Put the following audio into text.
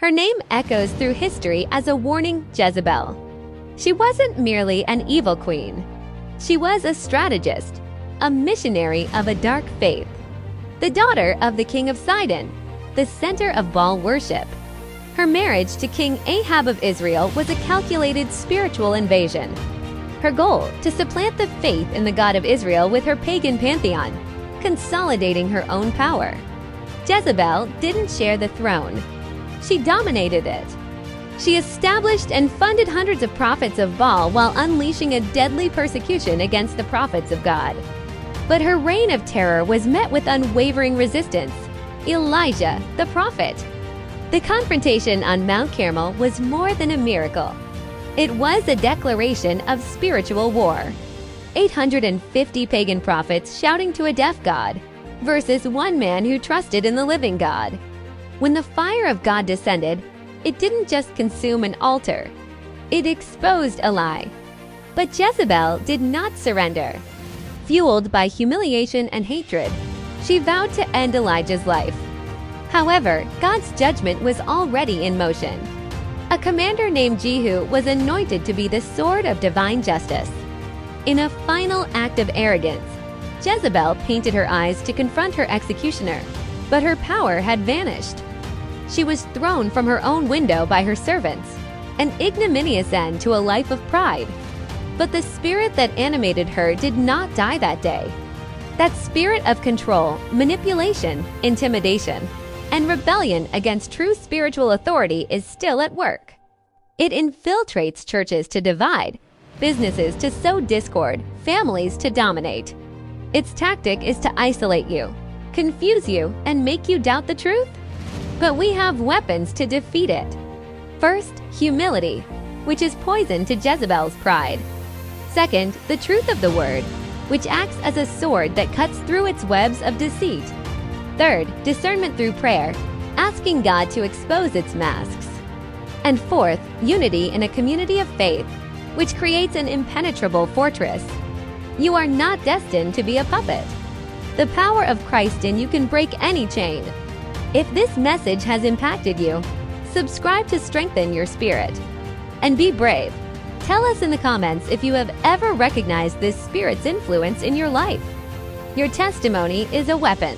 Her name echoes through history as a warning Jezebel. She wasn't merely an evil queen. She was a strategist, a missionary of a dark faith, the daughter of the king of Sidon, the center of Baal worship. Her marriage to King Ahab of Israel was a calculated spiritual invasion. Her goal, to supplant the faith in the God of Israel with her pagan pantheon, consolidating her own power. Jezebel didn't share the throne. She dominated it. She established and funded hundreds of prophets of Baal while unleashing a deadly persecution against the prophets of God. But her reign of terror was met with unwavering resistance. Elijah, the prophet. The confrontation on Mount Carmel was more than a miracle. It was a declaration of spiritual war. 850 pagan prophets shouting to a deaf God versus one man who trusted in the living God. When the fire of God descended, it didn't just consume an altar. It exposed a lie. But Jezebel did not surrender. Fueled by humiliation and hatred, she vowed to end Elijah's life. However, God's judgment was already in motion. A commander named Jehu was anointed to be the sword of divine justice. In a final act of arrogance, Jezebel painted her eyes to confront her executioner, but her power had vanished. She was thrown from her own window by her servants, an ignominious end to a life of pride. But the spirit that animated her did not die that day. That spirit of control, manipulation, intimidation, and rebellion against true spiritual authority is still at work. It infiltrates churches to divide, businesses to sow discord, families to dominate. Its tactic is to isolate you, confuse you, and make you doubt the truth. But we have weapons to defeat it. First, humility, which is poison to Jezebel's pride. Second, the truth of the word, which acts as a sword that cuts through its webs of deceit. Third, discernment through prayer, asking God to expose its masks. And fourth, unity in a community of faith, which creates an impenetrable fortress. You are not destined to be a puppet. The power of Christ in you can break any chain. If this message has impacted you, subscribe to strengthen your spirit. And be brave. Tell us in the comments if you have ever recognized this spirit's influence in your life. Your testimony is a weapon.